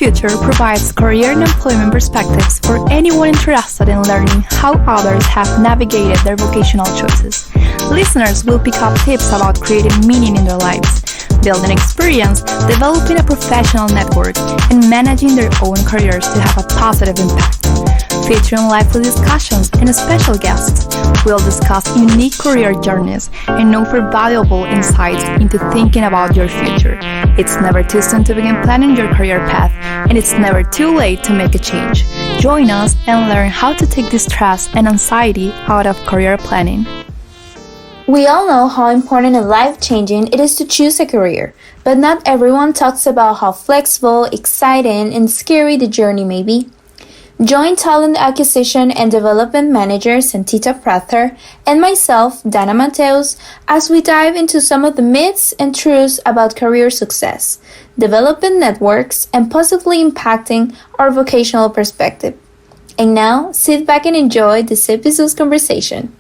Future provides career and employment perspectives for anyone interested in learning how others have navigated their vocational choices. Listeners will pick up tips about creating meaning in their lives, building experience, developing a professional network, and managing their own careers to have a positive impact. Featuring lively discussions and special guests, we'll discuss unique career journeys and offer valuable insights into thinking about your future. It's never too soon to begin planning your career path, and it's never too late to make a change. Join us and learn how to take the stress and anxiety out of career planning. We all know how important and life-changing it is to choose a career, but not everyone talks about how flexible, exciting, and scary the journey may be. Join Talent Acquisition and Development Manager Santita Prather and myself, Danna Matheus, as we dive into some of the myths and truths about career success, development networks, and possibly impacting our vocational perspective. And now, sit back and enjoy this episode's conversation.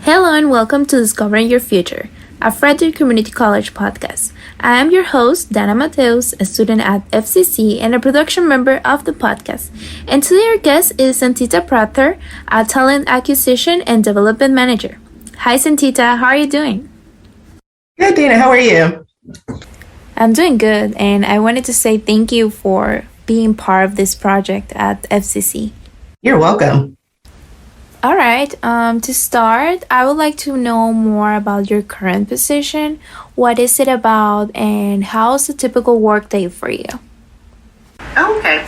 Hello and welcome to Discovering Your Future, a Prather Community College podcast. I am your host, Danna Matheus, a student at FCC and a production member of the podcast. And today our guest is Santita Prather, a Talent Acquisition and Development Manager. Hi Santita, how are you doing? Good, Dana, how are you? I'm doing good, and I wanted to say thank you for being part of this project at FCC. You're welcome. All right, to start, I would like to know more about your current position. What is it about, and how's a typical workday for you? Okay,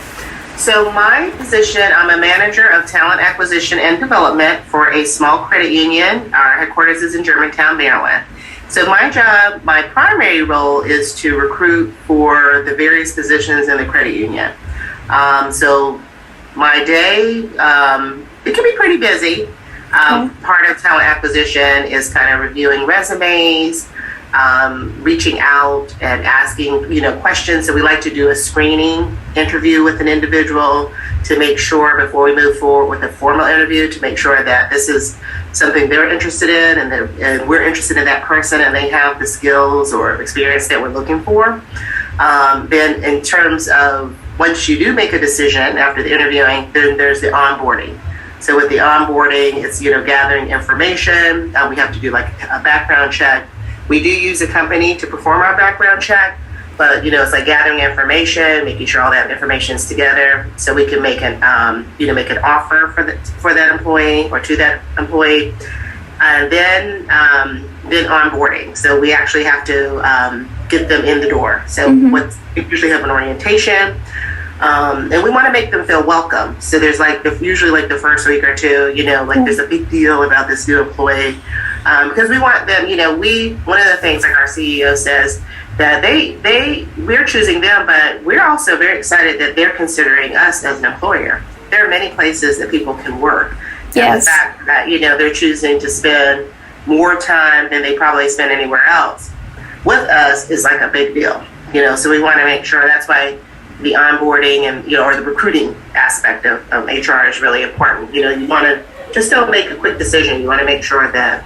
so my position, I'm a manager of talent acquisition and development for a small credit union. Our headquarters is in Germantown, Maryland. So my job, my primary role is to recruit for the various positions in the credit union. So my day, it can be pretty busy. Part of talent acquisition is kind of reviewing resumes, reaching out and asking, questions. So we like to do a screening interview with an individual to make sure before we move forward with a formal interview to make sure that this is something they're interested in and we're interested in that person and they have the skills or experience that we're looking for. Then in terms of once you do make a decision after the interviewing, then there's the onboarding. So with the onboarding, it's, gathering information. We have to do like a background check. We do use a company to perform our background check, but, it's like gathering information, making sure all that information is together so we can make an, make an offer for that employee or to that employee. And then onboarding. So we actually have to get them in the door. So we usually have an orientation. And we want to make them feel welcome. So there's usually the first week or two, there's a big deal about this new employee. Because we want them, one of the things like our CEO says that we're choosing them, but we're also very excited that they're considering us as an employer. There are many places that people can work. Yes. And the fact that, they're choosing to spend more time than they probably spend anywhere else with us is like a big deal, so we want to make sure that's why the onboarding and, or the recruiting aspect of HR is really important. You want to just don't make a quick decision. You want to make sure that,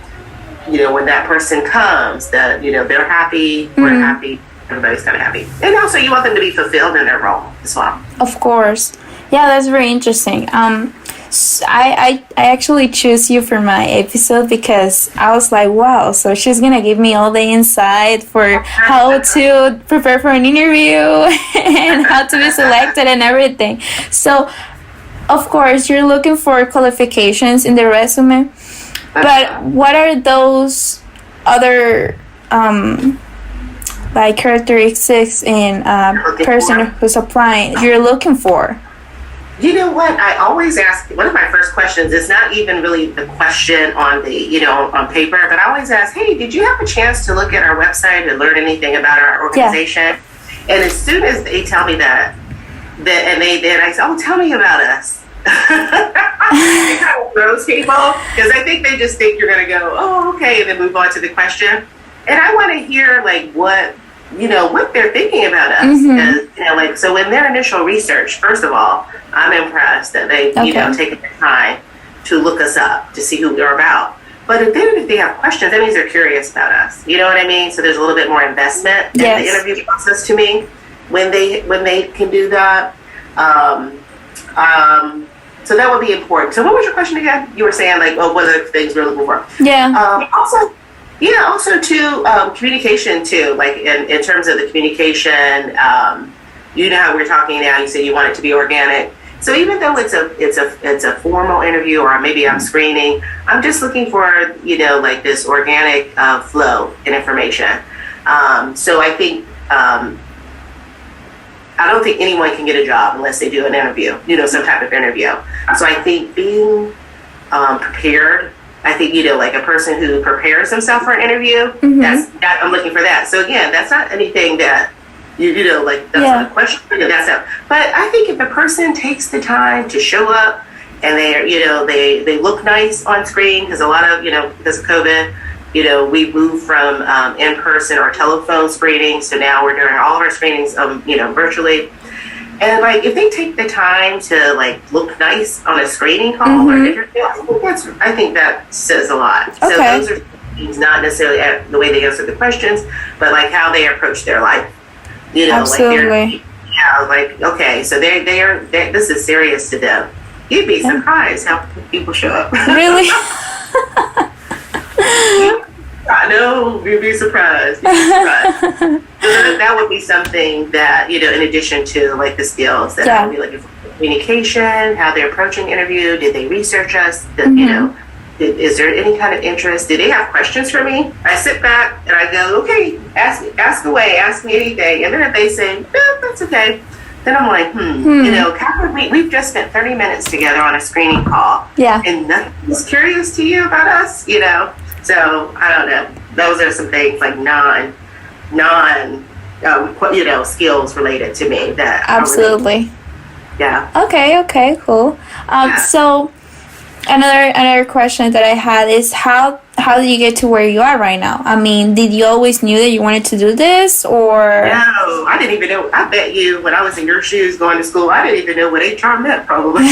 when that person comes that, they're happy, we're happy, everybody's kind of happy. And also you want them to be fulfilled in their role as well. Of course. Yeah, that's very interesting. I actually choose you for my episode because I was like, wow, so she's gonna give me all the insight for how to prepare for an interview and how to be selected and everything. So of course you're looking for qualifications in the resume, but what are those other characteristics in a person who's applying you're looking for? You know what? I always ask, one of my first questions is not even really the question on the, on paper, but I always ask, hey, did you have a chance to look at our website and learn anything about our organization? Yeah. And as soon as they tell me that I say, oh, tell me about us. It kind of throws people because I think they just think you're going to go, oh, okay, and then move on to the question. And I want to hear what they're thinking about us. Because, so in their initial research, first of all, I'm impressed that they, taken the time to look us up to see who we're about. But if they have questions, that means they're curious about us. You know what I mean? So there's a little bit more investment in the interview process to me. when they can do that. So that would be important. So what was your question again? You were saying like, oh, what are the things we're looking for? Yeah. Also too, communication too, like in terms of the communication, you know how we're talking now, you say you want it to be organic. So even though it's a formal interview, or maybe I'm screening, I'm just looking for, like this organic flow in information. So I think, I don't think anyone can get a job unless they do an interview, some type of interview. So I think being prepared, I think, like a person who prepares himself for an interview, I'm looking for that. So again, that's not anything that, that's not a question. That's not, but I think if a person takes the time to show up and they look nice on screen, because a lot of, because of COVID, we moved from in-person or telephone screenings, so now we're doing all of our screenings, virtually. And like, if they take the time to like look nice on a screening call or interview, I think that says a lot. Okay. So those are things, not necessarily the way they answer the questions, but like how they approach their life. Absolutely. Like okay, so they this is serious to them. You'd be surprised how people show up. Really? I know, you'd be surprised. So that would be something that, in addition to like the skills that I would be looking for. Communication, how they're approaching the interview, did they research us, is there any kind of interest, do they have questions for me? I sit back and I go, okay, ask away, ask me anything. And then if they say, no, that's okay, then I'm like, we've just spent 30 minutes together on a screening call. Yeah. And nothing's curious to you about us, So I don't know. Those are some things like non skills related to me that absolutely. Yeah. Okay, cool. So another question that I had is how did you get to where you are right now? I mean, did you always knew that you wanted to do this, or? No, I didn't even know. I bet you when I was in your shoes going to school, I didn't even know what HR meant, probably.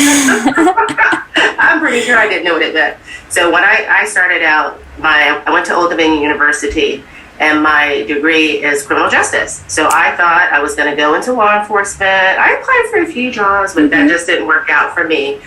I'm pretty sure I didn't know what it meant. So when I started out, I went to Old Dominion University, and my degree is criminal justice. So I thought I was going to go into law enforcement. I applied for a few jobs, but that just didn't work out for me.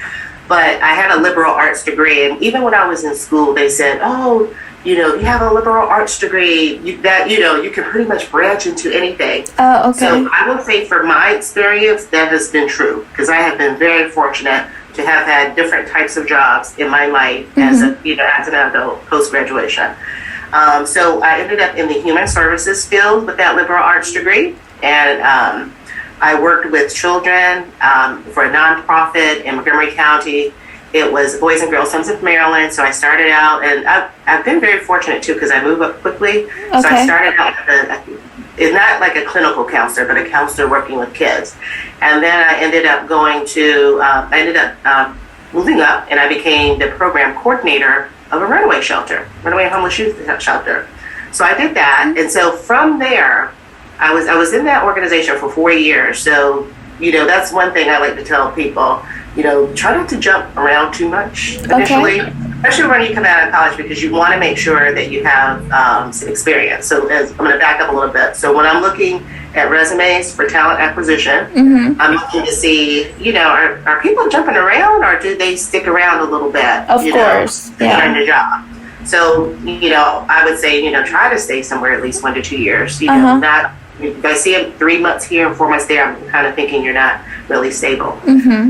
But I had a liberal arts degree, and even when I was in school, they said, "Oh, you have a liberal arts degree. You can pretty much branch into anything." Oh, okay. So I will say, for my experience, that has been true, because I have been very fortunate to have had different types of jobs in my life as an adult post graduation. So I ended up in the human services field with that liberal arts degree, and I worked with children for a nonprofit in Montgomery County. It was Boys and Girls Homes of Maryland. So I started out, and I've been very fortunate too, because I move up quickly. Okay. So I started out it's not like a clinical counselor, but a counselor working with kids. And then I ended up moving up, and I became the program coordinator of a runaway homeless youth shelter. So I did that, and so from there, I was in that organization for 4 years. So, that's one thing I like to tell people, try not to jump around too much initially, especially when you come out of college, because you want to make sure that you have some experience. So I'm going to back up a little bit. So when I'm looking at resumes for talent acquisition, I'm looking to see, are people jumping around, or do they stick around a little bit? Of course. During the job. So, I would say, try to stay somewhere at least 1 to 2 years, not. If I see it 3 months here and 4 months there, I'm kind of thinking you're not really stable.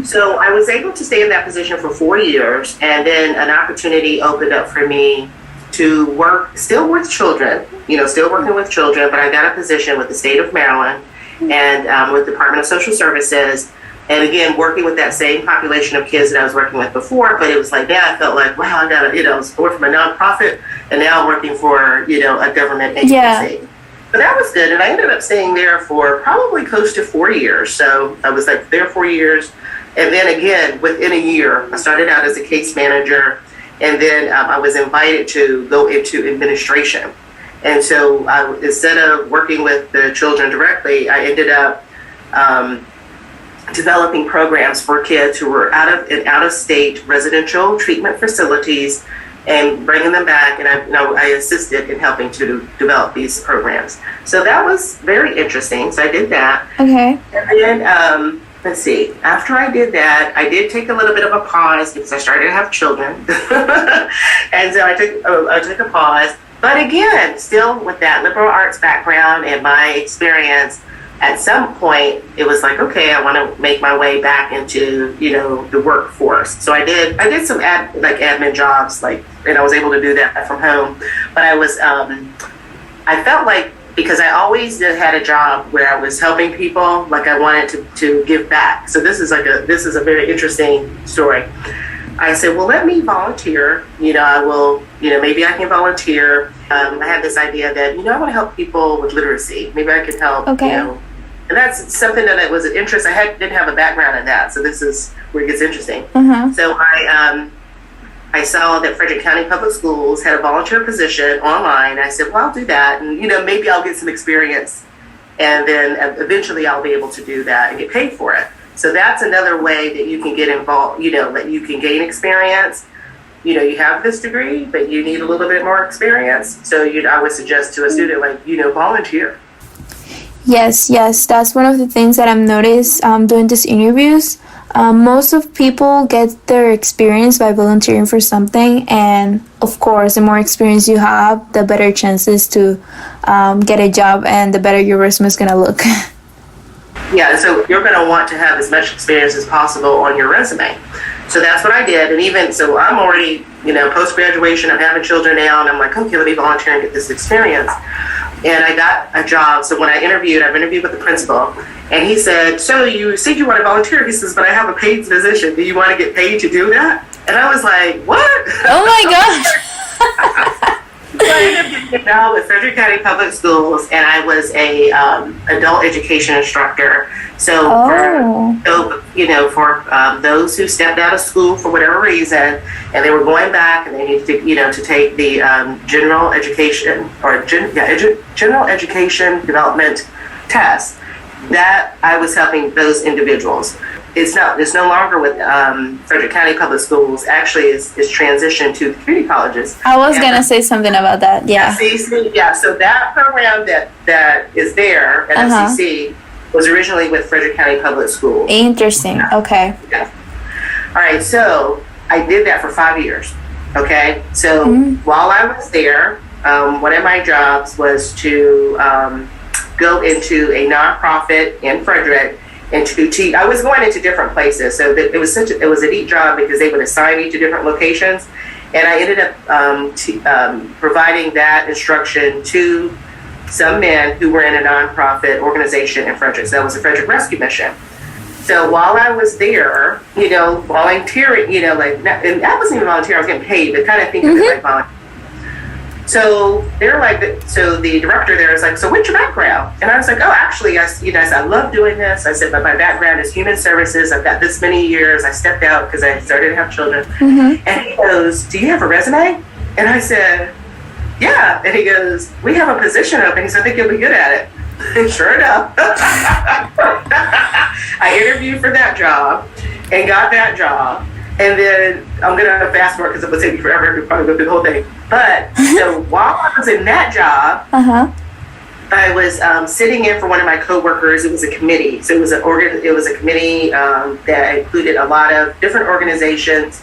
So I was able to stay in that position for 4 years, and then an opportunity opened up for me to work still with children, still working with children, but I got a position with the state of Maryland and with the Department of Social Services. And again, working with that same population of kids that I was working with before, but it was like, now I felt like, wow, I got I was working from a nonprofit, and now I'm working for, a government agency. Yeah. So that was good, and I ended up staying there for probably close to 4 years. So I was like there 4 years, and then again, within a year, I started out as a case manager, and then I was invited to go into administration. And so instead of working with the children directly, I ended up developing programs for kids who were out of state residential treatment facilities and bringing them back. And I assisted in helping to develop these programs. So that was very interesting. So I did that. Okay. And then, let's see, after I did that, I did take a little bit of a pause because I started to have children. And so I took a pause. But again, still with that liberal arts background and my experience, at some point it was like, okay, I want to make my way back into, the workforce. So I did some admin jobs, and I was able to do that from home. But I felt like, because I always had a job where I was helping people, like I wanted to give back. So this is a very interesting story. I said, well, let me volunteer. I will, maybe I can volunteer. I had this idea that, I want to help people with literacy. Maybe I can help, okay. And that's something that was an interest. Didn't have a background in that. So this is where it gets interesting. Uh-huh. So I saw that Frederick County Public Schools had a volunteer position online. I said, well, I'll do that. And, maybe I'll get some experience. And then eventually I'll be able to do that and get paid for it. So that's another way that you can get involved, that you can gain experience. You have this degree, but you need a little bit more experience. So I would suggest to a student, volunteer. Yes, that's one of the things that I've noticed doing these interviews. Most of people get their experience by volunteering for something, and of course, the more experience you have, the better chances to get a job, and the better your resume is gonna look. Yeah, so you're going to want to have as much experience as possible on your resume. So that's what I did. And even so, I'm already, post-graduation, I'm having children now, and I'm like, okay, let me volunteer and get this experience. And I got a job. So when I've interviewed with the principal, and he said, so you said you want to volunteer. He says, but I have a paid position. Do you want to get paid to do that? And I was like, what? Oh my gosh. So I ended up getting a job with Frederick County Public Schools, and I was a adult education instructor. So for those who stepped out of school for whatever reason, and they were going back, and they needed to to take the general education general education development test, that I was helping those individuals. It's no longer with Frederick County Public Schools. Actually, it's transitioned to community colleges. I was gonna say something about that. Yeah. FCC, yeah. So that program that is there at FCC was originally with Frederick County Public Schools. Interesting. Yeah. Okay. Yeah. All right. So I did that for 5 years. Okay. So while I was there, one of my jobs was to go into a nonprofit in Frederick. And to teach, I was going into different places, so it was a neat job because they would assign me to different locations, and I ended up providing that instruction to some men who were in a nonprofit organization in Frederick. So that was the Frederick Rescue Mission. So while I was there, volunteering, and I wasn't even volunteering, I was getting paid, but kind of think of it like volunteering. So they're like, so the director there is like, so what's your background? And I was like, oh, actually, I said, I love doing this. I said, but my background is human services. I've got this many years. I stepped out because I started to have children. And he goes, do you have a resume? And I said, yeah. And he goes, we have a position open. He said, I think you'll be good at it. And sure enough, I interviewed for that job and got that job. And then I'm going to fast forward because it would take me forever to probably go through the whole thing. But so while I was in that job, I was sitting in for one of my coworkers. It was a committee. So it was a committee that included a lot of different organizations,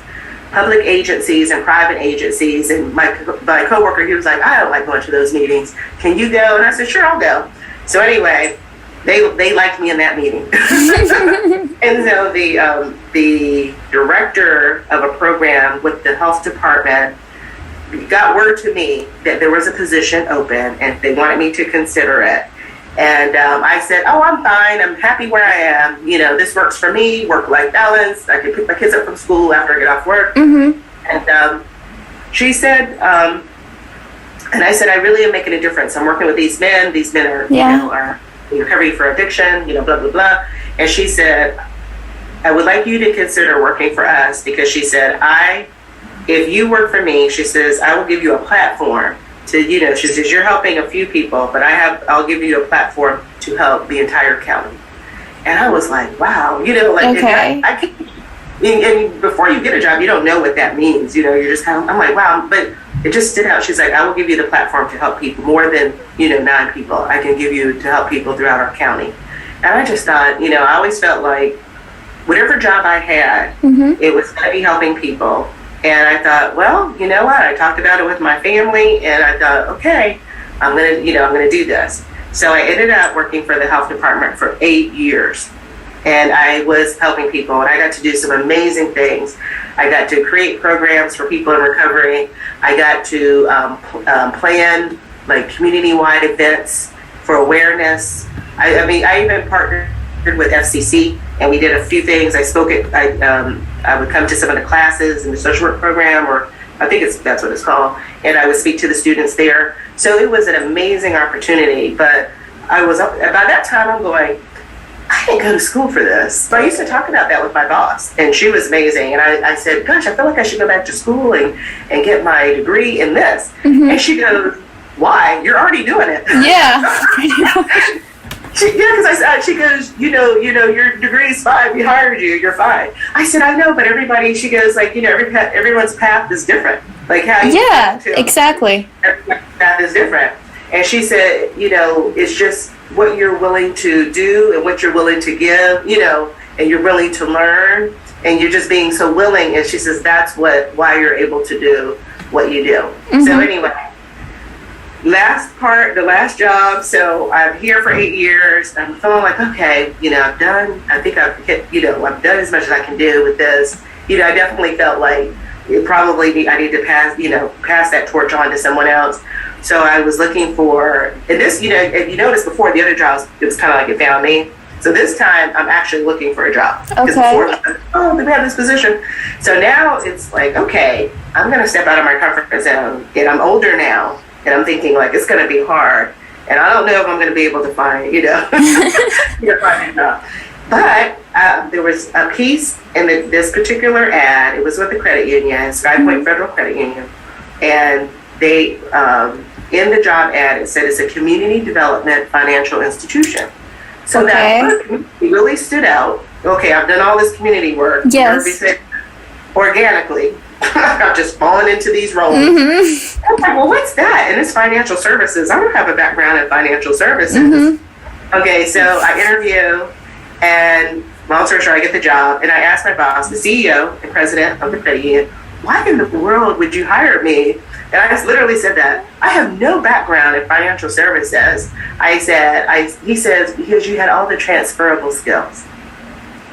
public agencies and private agencies. And my coworker, he was like, I don't like going to those meetings. Can you go? And I said, sure, I'll go. So anyway, they liked me in that meeting. And so the director of a program with the health department got word to me that there was a position open and they wanted me to consider it. And I said, oh, I'm fine. I'm happy where I am. This works for me, work-life balance. I can pick my kids up from school after I get off work. And she said, and I said, I really am making a difference. I'm working with these men. These men are, are recovery for addiction, blah, blah, blah. And she said, I would like you to consider working for us because she said, if you work for me, she says, I will give you a platform to, she says, you're helping a few people, but I'll give you a platform to help the entire county. And I was like, wow, okay. I can't, and before you get a job, you don't know what that means. You know, you're just kind of, I'm like, wow, but it just stood out. She's like, I will give you the platform to help people, more than, 9 people. I can give you to help people throughout our county. And I just thought, I always felt like whatever job I had, it was going to be helping people. And I thought, well, you know what? I talked about it with my family, and I thought, okay, I'm gonna do this. So I ended up working for the health department for 8 years, and I was helping people, and I got to do some amazing things. I got to create programs for people in recovery. I got to plan like community-wide events for awareness. I even partnered with FCC, and we did a few things. I would come to some of the classes in the social work program, or I think that's what it's called, and I would speak to the students there. So it was an amazing opportunity, but by that time I'm going, I didn't go to school for this. So I used to talk about that with my boss, and she was amazing. And I said, gosh, I feel like I should go back to school and get my degree in this. And she goes, why? You're already doing it. Yeah. She goes, your degree's fine. We hired you. You're fine. I said, I know, but everybody, she goes, like, everyone's path is different. Like how you exactly. Everyone's path is different. And she said, it's just what you're willing to do and what you're willing to give, and you're willing to learn, and you're just being so willing. And she says, that's why you're able to do what you do. So anyway. The last job, so I'm here for 8 years. I'm feeling like, okay, I've done as much as I can do with this. I definitely felt like I need to pass that torch on to someone else. So I was looking for, and this, if you noticed before, the other jobs, it was kind of like it found me. So this time I'm actually looking for a job. Okay. Before, they have this position. So now it's like, okay, I'm going to step out of my comfort zone, and I'm older now. And I'm thinking, like, it's going to be hard. And I don't know if I'm going to be able to find, find a job. But there was a piece in this particular ad. It was with the credit union, Sky Point Federal Credit Union. And they, in the job ad, it said it's a community development financial institution. So that really stood out. Okay, I've done all this community work. Yes. Organically. I've just fallen into these roles. I'm like, well, what's that? And it's financial services. I don't have a background in financial services. Okay, so I interview, and long story short, I get the job, and I asked my boss, the CEO and president of the credit union, why in the world would you hire me? And I just literally said that. I have no background in financial services. He says, because you had all the transferable skills.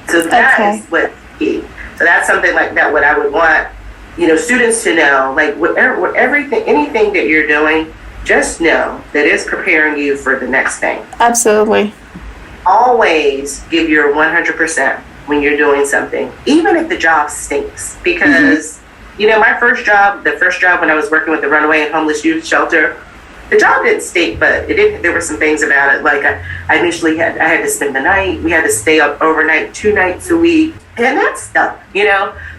So that is what's key. So that's something like that, what I would want students to know, like anything that you're doing, just know that it's preparing you for the next thing. Absolutely. Always give your 100% when you're doing something, even if the job stinks. Because, my first job when I was working with the runaway and homeless youth shelter, the job didn't stink, but there were some things about it. Like I initially had to spend the night. We had to stay up overnight 2 nights a week. And that stuff,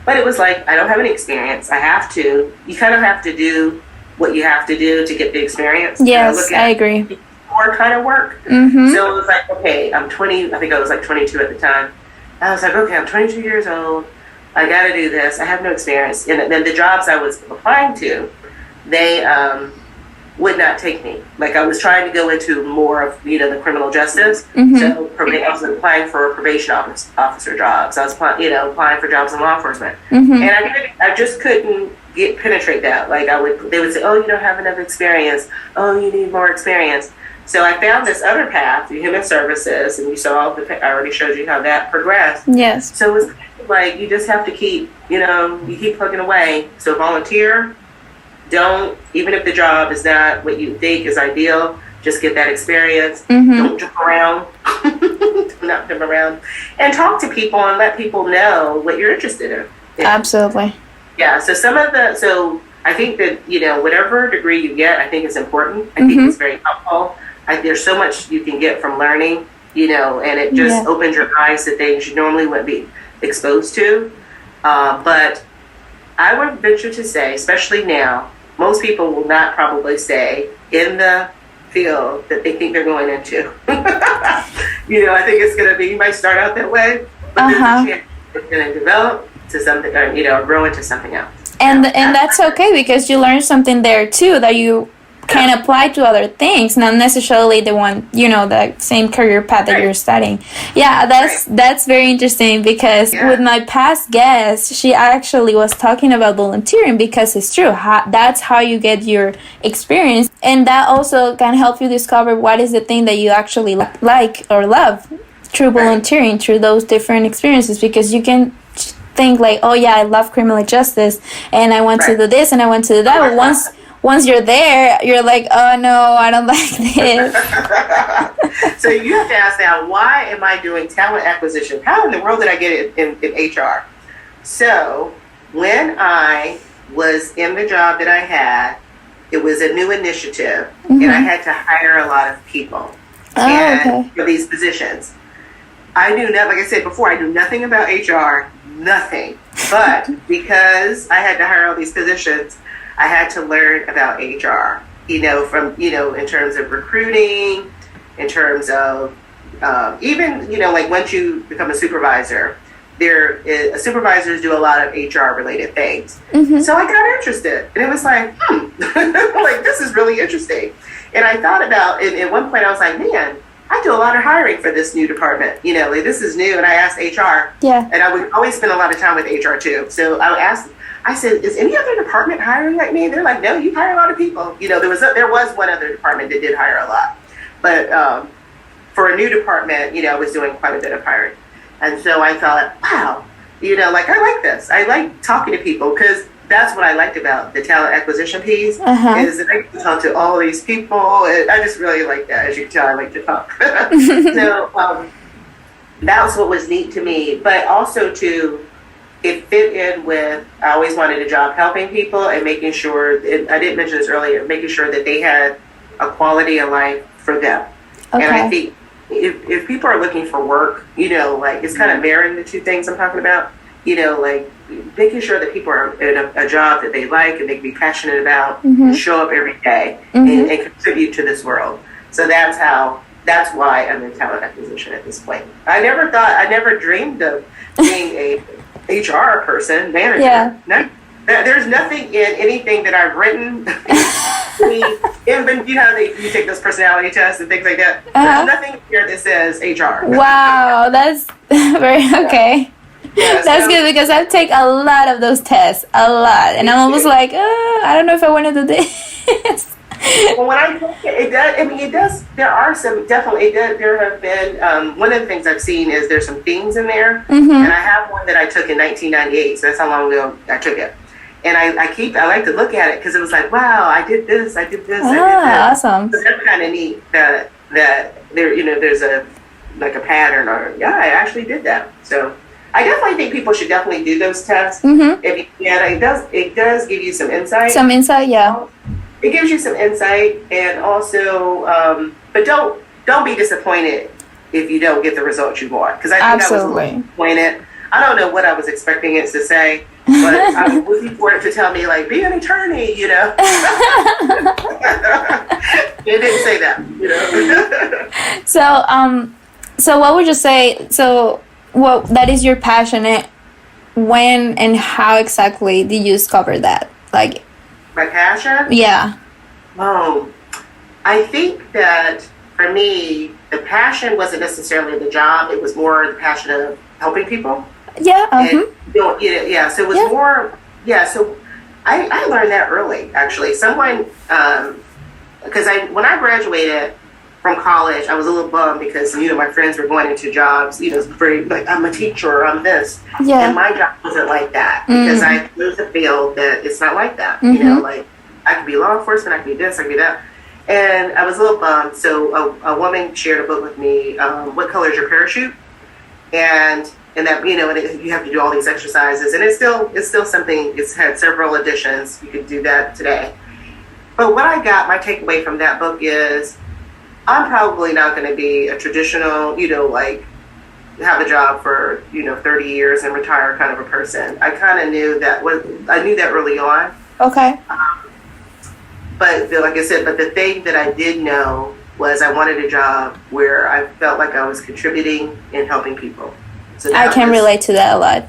but it was like, I don't have any experience. You kind of have to do what you have to do to get the experience. Yes, I agree. More kind of work. So it was like, okay, I'm 20, I think I was like 22 at the time. I was like, okay, I'm 22 years old. I got to do this. I have no experience. And then the jobs I was applying to, they would not take me. Like I was trying to go into more of, the criminal justice. So I was applying for probation officer jobs. I was applying for jobs in law enforcement. And I just couldn't penetrate that. Like they would say, oh, you don't have enough experience. Oh, you need more experience. So I found this other path through human services, and you saw I already showed you how that progressed. Yes. So it's like you just have to keep, you keep plugging away. So volunteer. Don't, even if the job is not what you think is ideal, just get that experience. Don't jump around. Do not jump around. And talk to people and let people know what you're interested in. Absolutely. Yeah, so I think that, whatever degree you get, I think is important. I think it's very helpful. There's so much you can get from learning, and it just opens your eyes to things you normally wouldn't be exposed to. But I would venture to say, especially now, most people will not probably stay in the field that they think they're going into. I think it's going to be, you might start out that way, but there's a chance it's going to develop to something, or, you know, grow into something else. And that's okay, because you learn something there too that you can apply to other things, not necessarily the one, you know, the same career path that you're studying. Yeah, that's very interesting, because with my past guest, she actually was talking about volunteering, because it's true. That's how you get your experience, and that also can help you discover what is the thing that you actually like or love through volunteering, through those different experiences, because you can think like, oh yeah, I love criminal justice and I want to do this and I want to do that, but once you're there, you're like, oh no, I don't like this. So you have to ask now, why am I doing talent acquisition? How in the world did I get it in HR? So when I was in the job that I had, it was a new initiative, and I had to hire a lot of people for these positions. I knew nothing, like I said before, I knew nothing about HR, nothing. But because I had to hire all these positions, I had to learn about HR, you know, from, you know, in terms of recruiting, in terms of even, you know, like once you become a supervisor, supervisors do a lot of HR related things. So I got interested, and it was like, like, this is really interesting. And I thought about it. At one point I was like, man, I do a lot of hiring for this new department. You know, like, this is new. And I asked HR, and I would always spend a lot of time with HR too. So I said, is any other department hiring like me? They're like, no, you hire a lot of people. You know, there was one other department that did hire a lot, but for a new department, you know, I was doing quite a bit of hiring. And so I thought, wow, you know, like, I like this. I like talking to people, because that's what I liked about the talent acquisition piece, is that I get to talk to all these people. And I just really like that. As you can tell, I like to talk. So that was what was neat to me. But also, too, it fit in with, I always wanted a job helping people and making sure, I didn't mention this earlier, making sure that they had a quality of life for them. And I think if people are looking for work, you know, like, it's kind of marrying the two things I'm talking about, you know, like making sure that people are in a job that they like and they can be passionate about, and show up every day and contribute to this world. So that's why I'm in talent acquisition at this point. I never dreamed of being a HR person, manager. Yeah. No, there's nothing in anything that I've written. Even, you know, you take those personality tests and things like that. There's nothing here that says HR. Wow, that's very okay. Yeah, that's good, because I take a lot of those tests, a lot, and I'm almost like, I don't know if I want to do this. Well, when I look at it, does. I mean, it does. There are some definitely. There have been one of the things I've seen is there's some themes in there, and I have one that I took in 1998. So that's how long ago I took it. And I like to look at it, because it was like, wow, I did this, I did this, I did that. Awesome. So that's kind of neat that there, you know, there's a pattern, or I actually did that. So I definitely think people should definitely do those tests. If it does give you some insight. Some insight, yeah. It gives you some insight, and also, but don't be disappointed if you don't get the results you want, because I think I was a little disappointed. I don't know what I was expecting it to say, but I was looking for it to tell me, like, be an attorney, you know. It didn't say that, you know. So what would you say? So, what that is your passion? When and how exactly did you discover that? Like, my passion? Yeah. Oh, I think that for me, the passion wasn't necessarily the job. It was more the passion of helping people. Yeah. And, you know, so it was more, so I learned that early, actually. Someone, because when I graduated from college, I was a little bummed, because, you know, my friends were going into jobs, you know, very, like, I'm a teacher, I'm this. Yeah. And my job wasn't like that, because I chose a field that it's not like that. You know, like, I could be law enforcement, I could be this, I could be that. And I was a little bummed. So a woman shared a book with me, What Color is Your Parachute? And that, you know, and you have to do all these exercises, and it's still something. It's had several editions. You could do that today. But what I got, my takeaway from that book is, I'm probably not going to be a traditional, you know, like, have a job for, you know, 30 years and retire kind of a person. I kind of knew that. I knew that early on. Okay. But like I said, the thing that I did know was I wanted a job where I felt like I was contributing and helping people. So I can relate to that a lot.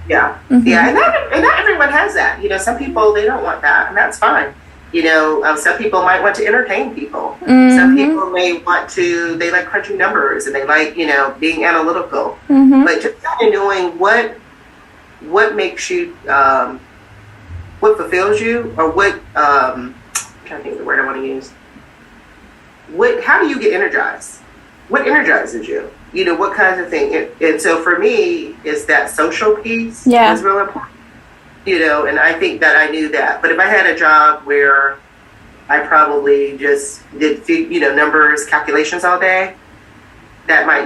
Yeah, yeah, and not everyone has that. Some people, they don't want that, and that's fine. Some people might want to entertain people. Some people may want to, they like crunching numbers, and they like, being analytical. But just kind of knowing what makes you, what fulfills you, or what, I'm trying to think of the word I want to use. How do you get energized? What energizes you? What kinds of thing? And so for me, it's that social piece is real important. And I think that I knew that. But if I had a job where I probably just did, numbers, calculations all day, that might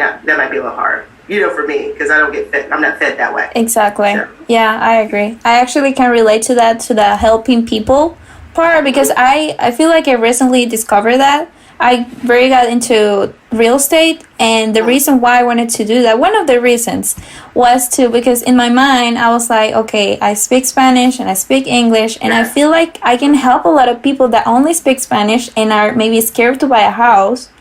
be a little hard, for me, because I don't get fed. I'm not fed that way. Exactly. So. Yeah, I agree. I actually can relate to that, to the helping people part, because I feel like I recently discovered that. I very got into real estate, and the reason why I wanted to do that, one of the reasons was because in my mind I was like, okay, I speak Spanish and I speak English, and I feel like I can help a lot of people that only speak Spanish and are maybe scared to buy a house,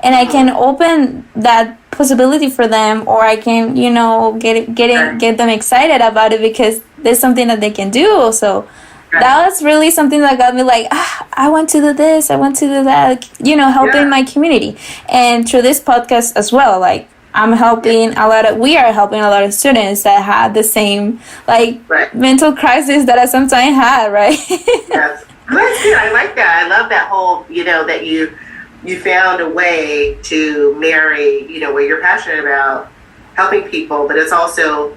and I can open that possibility for them, or I can get them excited about it because there's something that they can do. So that was really something that got me like, I want to do this, I want to do that, helping my community. And through this podcast as well, like we are helping a lot of students that had the same mental crisis that I sometimes had, right? Yes. That's good. I like that. I love that whole, that you found a way to marry, what you're passionate about, helping people, but it's also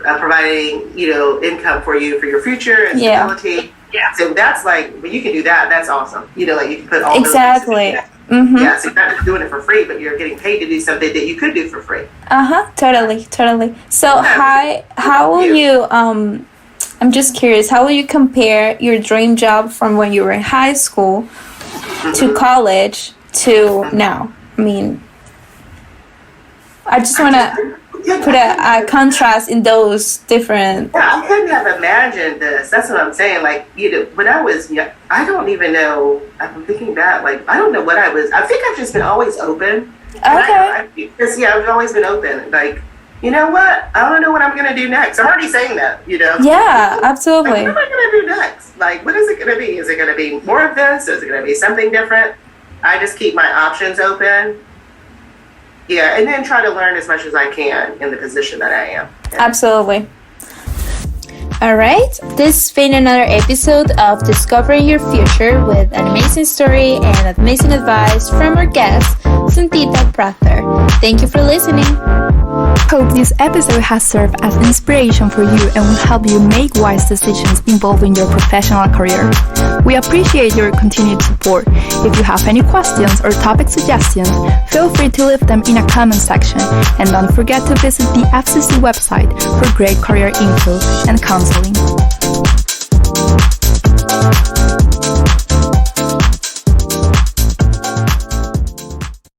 providing, income for you for your future and stability. Yeah. So that's when you can do that, that's awesome. You can put all exactly. Yeah, so you're not just doing it for free, but you're getting paid to do something that you could do for free. Totally. So how will you, I'm just curious, how will you compare your dream job from when you were in high school to college to now? I mean, I just want to put a contrast in those different. Yeah, I couldn't have imagined this. That's what I'm saying. When I was young, I don't even know. I'm thinking back. I don't know what I was. I think I've just been always open. Okay. I've always been open. You know what? I don't know what I'm going to do next. I'm already saying that, Yeah, absolutely. What am I going to do next? What is it going to be? Is it going to be more of this? Is it going to be something different? I just keep my options open. Yeah, and then try to learn as much as I can in the position that I am. Yeah. Absolutely. All right, this has been another episode of Discovering Your Future with an amazing story and amazing advice from our guest, Santita Prather. Thank you for listening. Hope this episode has served as inspiration for you and will help you make wise decisions involving your professional career. We appreciate your continued support. If you have any questions or topic suggestions, feel free to leave them in a comment section. And don't forget to visit the FCC website for great career info and counseling.